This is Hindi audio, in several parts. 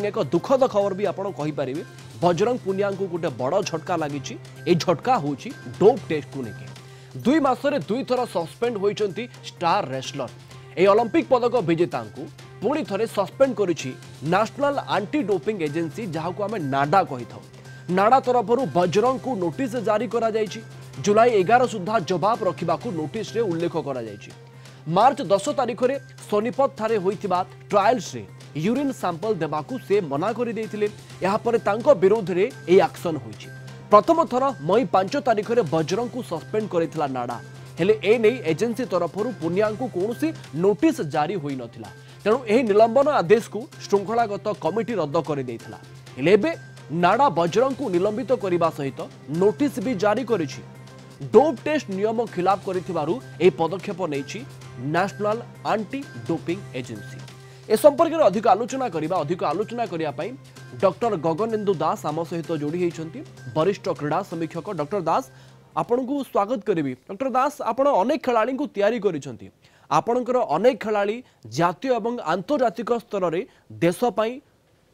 एक दुखद खबर भी आपण कहि परिबे बजरंग पुनिया को गोटे बड़ झटका लगी। ए झटका होची डोप टेस्ट को लेके 2 मासरे 2 थर सस्पेंड होइचंती स्टार रेसलर। ए ओलंपिक पदक विजेता को पुणी थरे सस्पेंड करिछि नेशनल एंटी डोपिंग एजेंसी जहाको आमे नाडा कहि थाउ। नाडा तरफरु बजरंग को नोटिस जारी करा जायछि। जुलाई 11 सुधा जवाब रखा नोटिस रे उल्लेख करा जायछि। मार्च 10 तारिख रे सोनीपत थारे होइथिबा ट्रायल्स रे यूरिन सैंपल देबाकू से मना करि दैथिले। एहा परे तांको विरोध रे ए एक्शन होइछि। प्रथम थर मई 5 तारिख रे बजरंग को सस्पेंड करिथिला नाडा। हेले ए नै एजेंसी तरफरु पुनिया को कोनोसी नोटिस जारी होई नथिला। तेणु एही निलंबन आदेश को श्रृंखलागत कमिटी रद्द करि दैथिला। हेले एबे नाडा बजरंग को निलंबित करने सहित नोटिस भी जारी करिछि। डोप टेस्ट नियम खिलाफ करिथिबारु ए पदक्षेप नेछि नेशनल एंटी डोपिंग एजेंसी। ए संपर्क में अधिक आलोचना करिया पई डॉक्टर गगनेन्दु दास आम सहित जोड़ी होइछंती वरिष्ठ क्रीड़ा समीक्षक। डॉक्टर दास आपण को स्वागत करिबी। डॉक्टर दास आपण अनेक खिलाड़ी को तैयारी करिछंती। आपणकर अनेक खिलाड़ी जातीय एवं आंतर्जातिक स्तर रे देश पई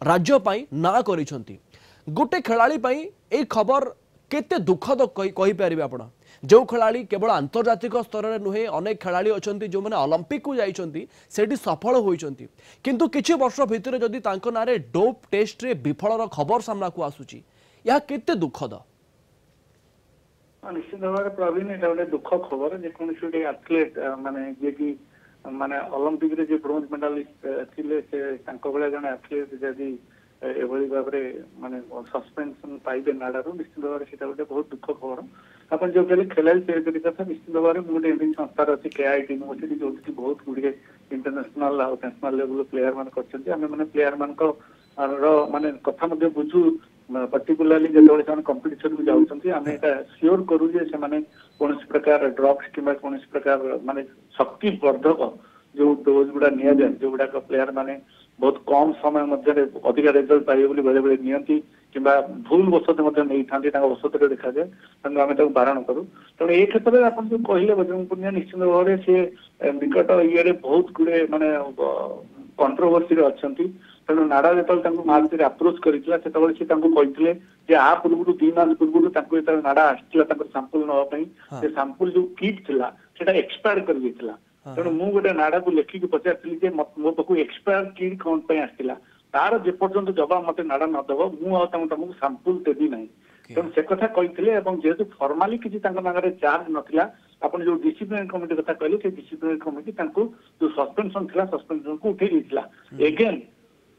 राज्य पई ना करिछंती। गोटे खिलाड़ी पई ए खबर केते दुखद कहि परिबे आपण? जो खिलाड़ी केवल आंतर्जातिक स्तर में नुहे अनेक खिलाड़ी अच्छा जो मैंने ओलंपिक को जाइछंती सेठी सफल होइछंती किंतु किछि वर्ष भितर जदि तांको नारे डोप टेस्ट रे विफलर खबर सामना को आसुची या केते दुखद? निश्चित भाव में प्रवीण एटा गोटे दुख खबर जे कोनोसी गोटे एथलीट माने जे कि माने ओलंपिक रे जे ब्रोंज मेडालिस्ट थिले से तांको बेला जने एथलीट जदि एभली भाव माने सस्पेंशन पाइबे नाडारू निश्चित भाव में गोटे बहुत दुख खबर। अपन जो कहले खेलाड़ी तैयारी कथा निश्चित भाव में गोटे एमती संस्था अच्छी केआईटी यूनिवर्सिटी जो बहुत गुड़े इंटरनेशनल और नेशनल लेवल प्लेयर मान कर प्लेयर मान माने कथा बुझू पर्टिकुलाली जो कंपिटिशन को जाऊँगी आम यहाँ सियोर करूँ कौन प्रकार ड्रग्स कि कौन प्रकार माने शक्तिवर्धक जो डोज गुड़ा नि जाए जो गुड़ाक प्लेयर माने बहुत कम समय मध्य अधिक रिजल्ट पाइबे बेले बेले नियंती किंबा भूल वसत नहीं था वसत देखा जाए आम बारण करूँ। तेणु ये क्षेत्र में आप जो कहले बजरंग पुनिया निश्चित भाव में सी निकट ये बहुत गुड़े माने कंट्रोवर्सी अच्छा। तेणु नाडा जो मार्च आप्रोच करते आ पूर्व 2 मास पूर्व नाडा आसाला सांपल नापी सांपल जो किट था एक्सपायर कर तेणु मु गोटे नाडा को लेखिक पचारि मो पाक एक्सपायर किट कौन आसाला तार जेपर्यंत जवाब मत नाडा नदब मुझे सांपल देवी ना। तेणु से कथा कहते जेहेतु फर्माली किसी चार्ज नाला आपन जो डिसिप्लिनरी कमिटी कथा कहले से डिसिप्लिनरी कमिटी जो सस्पेंशन था सस्पेंशन को उठे देथिला एगेन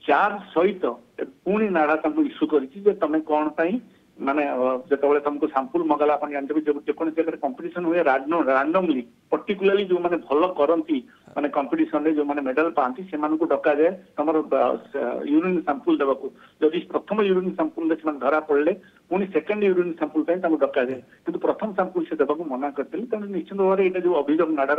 चार्ज सहित पुणी नाडा इश्यू करी तुम कौन माने जो तुमको सैंपल मगला आप जानते जेको जगह कंपटीशन हुए रैंडमली पर्टिकुलरली जो माने भल करती माने कंपटीशन रे जो माने मेडल पाती से डका जाए तुम यूरिन सैंपल देवाक जदि प्रथम यूरिन सैंपल धरा पड़े पुणी सेकेंड यूरिन सैंपल डका जाए किंतु प्रथम सैंपल से देवाक मना करते। तेणु निश्चित भाव में ये जो अभियोग नाडा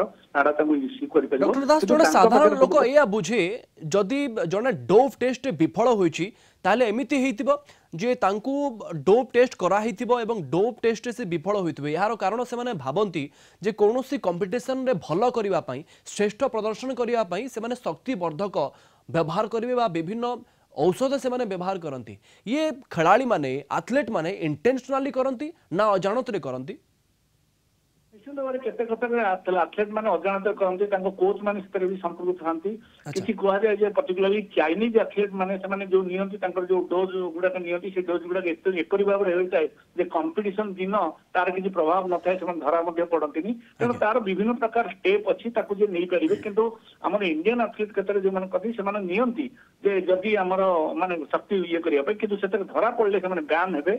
इश्यू कर साधारण लोक या बुझे जदि जड़े डोप टेस्ट विफल होइछि ताले एमिति हेतिबो जे तांकू डोप टेस्ट करा हेतिबो एवं डोप टेस्ट से विफल होइतिबो यार कारण से माने भाबंती जे कोनोसी कंपटीशन रे भलो करिवा पई श्रेष्ठ प्रदर्शन करिवा पई से माने शक्तिवर्धक व्यवहार करिवे बा विभिन्न औषध से माने व्यवहार करंती। ये खिलाड़ी माने एथलीट माने इंटेंशनली करंती ना अजाणत रे करंती? निश्चित भाव में केते कथा एथलीट मैंने अजाणत करते कोच मैंने भी संपर्क था किसी कहुए पर्टिकुलरली चाइनीज एथलीट मैंने जो नियंती जो डोज गुड़ाक नियंती से डोज गुड़ाक एपरी भाव में होता है जे कंपटीशन दिन तार किसी प्रभाव न था धरा पड़ती। तेणु तार विभिन्न प्रकार स्टेप अच्छी नहीं पारे किंतु आम इंडियन एथलीट क्षेत्र जो मैंने से नियंती जे जदि आमर माने शक्ति ये करने कि धरा पड़े से बैन हे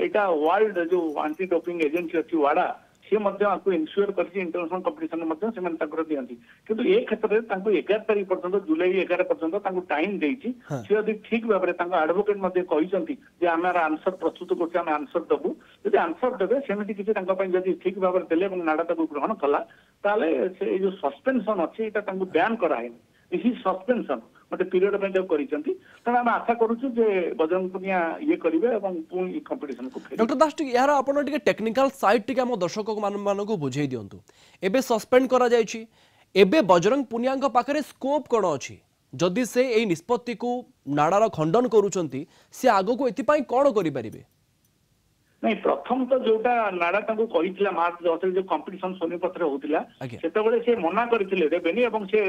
यहाँ वर्ल्ड जो एंटी डोपिंग एजेंसी अच्छी वाडा सी इनश्योर कर इंटरनेशनल कंपटीशन दिखती किंतु ए क्षेत्र में 11 तारीख पर्यटन जुलाई 11 पर्यटन टाइम देती सी ठीक भाव में आडभोकेट कहते आम आंसर प्रस्तुत कर आंसर दबू जब आंसर देवे सेमती किसी ठीक भाव में देले नाडा ग्रहण कला से जो सस्पेंशन अच्छी बैन कराए दिस इज सस्पेंशन गोटे पीरियड तेणु आम आशा करूँ बजरंग पुनिया ये करेंगे पुणी कंपटीशन को। डॉक्टर दास यार आपन टेक्निकल साइड टी आम दर्शक मान बुझे दिंतु एबे सस्पेंड करा जायछि एबे बजरंग पुनिया पाखरे स्कोप कौन अच्छी जदि से एई निष्पत्ति को नाडार खंडन करूछंती से आगो को एतिपाई कोन करि परिबे नहीं प्रथम तो जोटा नाडा तांको कहितला मार्च 10 जो कंपटीशन सोनीपत रे होतिला आज्ञा। सेतबेले से मना करथिले देबेनी एवं से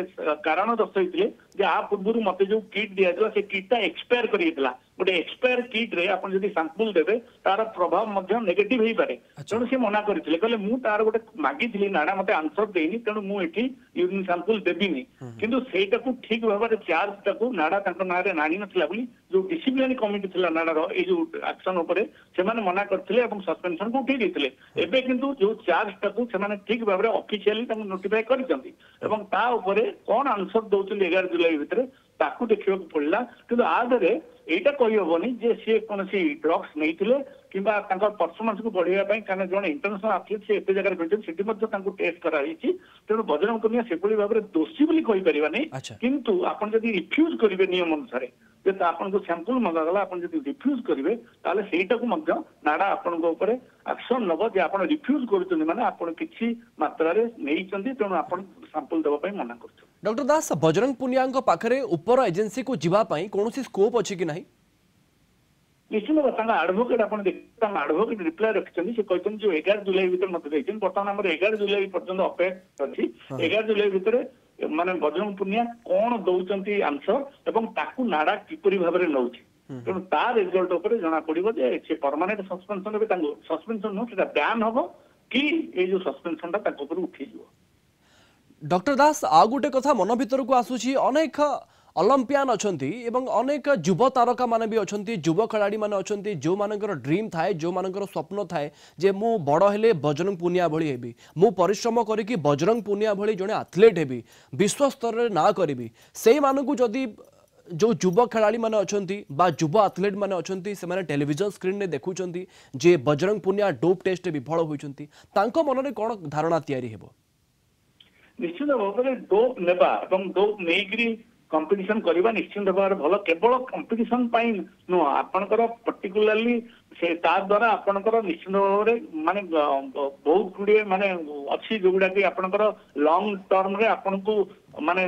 कारण दर्शाइथिले जे आ पूर्वरु मते जो किट दियाजला से किटटा एक्सपायर करियतला गोटे एक्सपायर किट रे आपण जदि सैंपल देबे तार प्रभाव मध्य नेगेटिव हेई पारे तेणु से मना करथिले कहले मु तार गोटे मागिथिली नाडा मते आंसर देनी तेणु मु एठी यूरिन सैंपल देबिनी किंतु सेटा को ठीक भाबरे चार्ज ताको नाडा तांको नारे नानी नथिला बोली जो डिसिप्लिनरी कमिटी थिला नाडार ए जो एक्शन ऊपर से माने मना करथिले एवं सस्पेंशन को उठेई देथिले एबे किंतु जो चार्ज ताको से माने ठीक भाबरे ऑफिशियली ताको नोटिफाई करिसंती एवं ता ऊपर कोन आंसर दउथिले 11 जुलाई भितरे ताकू देखियो पड़ला किंतु आदरे एटा कहि होबनी जे से कोनसी ड्रग्स नैथिले किबा तांकर परफॉर्मेंस को बढ़िया पई काने जण इंटरनेशनल एथलीट से एते जगह भेटन सिटी मध्ये तांको टेस्ट करा हिची तेणु बजरंग पुनिया सेपली भाबरे दोषी बोली कहि परिबा नै अच्छा। किंतु आपण जदि रिफ्यूज करिवे नियम अनुसार जे ता आपण को सैंपल मंगा गला आपण जदि रिफ्यूज करिवे ताले सेटा को मध्ये नाडा आपण को ऊपर एक्शन नबो जे आपण रिफ्यूज करछन माने आपण किछि मात्रा रे नैचंदी तेणु आपण सैंपल देबा पई मना करछन। डॉक्टर दास बजरंग पुनिया पाखरे ऊपर एजेंसी को जीवा पई कोनोसी स्कोप अछि कि नाही निश्चित भाव आडभोकेट आप आडभोकेट रिप्लाय रखिंट से कहते जो 11 जुलाई भर मत देखते बर्तमान आम 11 जुलाई पर्यटन अपेक्षा अच्छी 11 जुलाई भितर माने बजरंग पुनिया कौन दौरान आंसर एवं ताकू नाडा किपरि भाव में नौ तेणु तार रिजल्ट उपर जना पड़ो जे परमानेंट सस्पेंशन सस्पेंशन नुह से बैन हम कि ये जो सस्पेंशन उठी डॉक्टर दास आ गोटे कथा मन भीतर को आसुची अनेक ओलंपियान अछंती एवं अनेक युव तारका माने भी अछंती युव खिलाड़ी माने अछंती जो मानकर ड्रीम थाए जो मानकर स्वप्न थाए जे मु बड़ हेले बजरंग पुनिया भली हेबी मु परिश्रम करिकी बजरंग पुनिया भली जने एथलीट हेबी विश्व स्तर रे ना करिबी सेही मानकु जदी जो युव खिलाड़ी माने अछंती बा युव एथलीट माने अछंती से माने टेलीविजन स्क्रीन ने देखुचंती जे बजरंग पुनिया डोप टेस्ट विफल होइचंती तांको मन रे कोन धारणा तयारी हेबो निश्चित भाव में डोप नेबा एवं डोप नेग्री कंपटीशन करवा निश्चित भाव भल केवल कंपटीशन नुह आपणकर पर्टिकुलाली से ता द्वारा आपणकर निश्चित भाव में माने बहुत गुड़िए माने अच्छी जोगुड़ा कि आपणकर लॉन्ग टर्म रे आपन को माने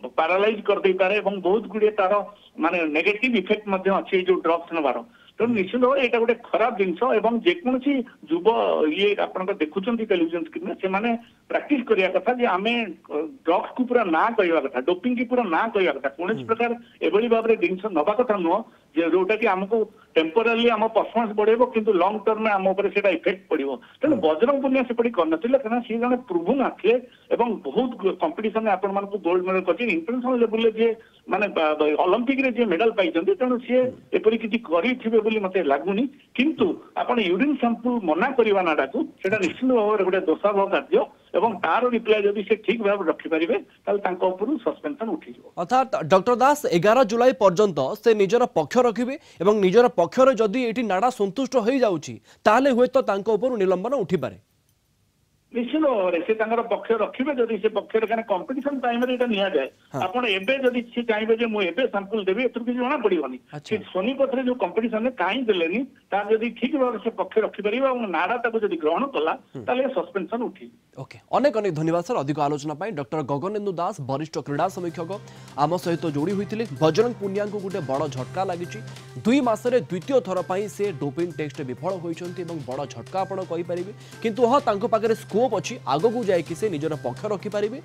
पैरालाइज कर दे पारे एवं बहुत गुड़िए तार माने नेगेटिव इफेक्ट मध्य अच्छी जो ड्रग्स नबार तेणु निश्चित भाव यहाँ गोटे खराब जिनस एवं जेकोसी युव ये आप देखुं टेलीविजन स्क्रीन से माने प्रैक्टिस करिया कथा जे आमे ड्रग्स को पूरा ना कहवा कथा डोपिंग की पूरा ना कहवा कथा कौन प्रकार एभली भाव में जिनस नवा कथा नुह जोटा कि आमको टेम्पोराली आम परफॉर्मेंस बढ़ेबो किंतु लॉन्ग टर्म में आम ऊपर सेटा इफेक्ट पड़िबो तेणु बजरंग पुनिया सेपड़ी करनथिले कारण सी जने प्रूवन आथले एवं बहुत कंपटीशन में आपण मानकु गोल्ड मेडल करछि इंटरनेशनल लेवल जे माने ओलंपिक रे जे मेडल पाइछन्ती तेणु सी एपरि किछि करिथिबे बोली मते लागुनी किंतु आपण यूरिन सैंपल मना करिवा नाडा को सेटा निश्चित भाव रे गोटे दोषाभाव कार्य एवं तार रिप्लाई जदि से ठीक भाव रखि परिबे ताल तांको ऊपर सस्पेंशन उठी जिवो अर्थात डॉक्टर दास 11 जुलाई पर्यंत से निजर पक्ष रखिबे एवं निजर पक्ष रे जदि एठी नाडा संतुष्ट होई जाउची ताले हुए तो तांको ऊपर निलंबन उठी पारे निश्चित भाव से पक्ष रखिए जदि से पक्ष कंपटीशन टाइम रे निया जाए आपण एबे जदि से चाहिए जे मु एबे सैंपल देबे एतु किछ जणा पड़िबनी से सोनीपत रे जो कंपटीशन में काई देलेनी ता जदि ठीक भाव से पक्ष रखि परिबा और नाडा ताको जदि ग्रहण कला ताले सस्पेंशन उठी ओके अनेक अनेक धन्यवाद सर अधिक आलोचना पाई डॉक्टर गगनेन्दु दास वरिष्ठ क्रीड़ा समीक्षक आम सहित जोड़ी होइतिले बजरंग पुनिया को गोटे बड़ झटका लागिछि 2 मासरे द्वितीय थर पाई से डोपिंग टेस्ट विफल होइछन्ती एवं बड़ झटका आपण कहि परिबे किंतु तांको पाखरे स्कोप अछि आगो को जाय कि से निजर पक्ष रखि परिबे।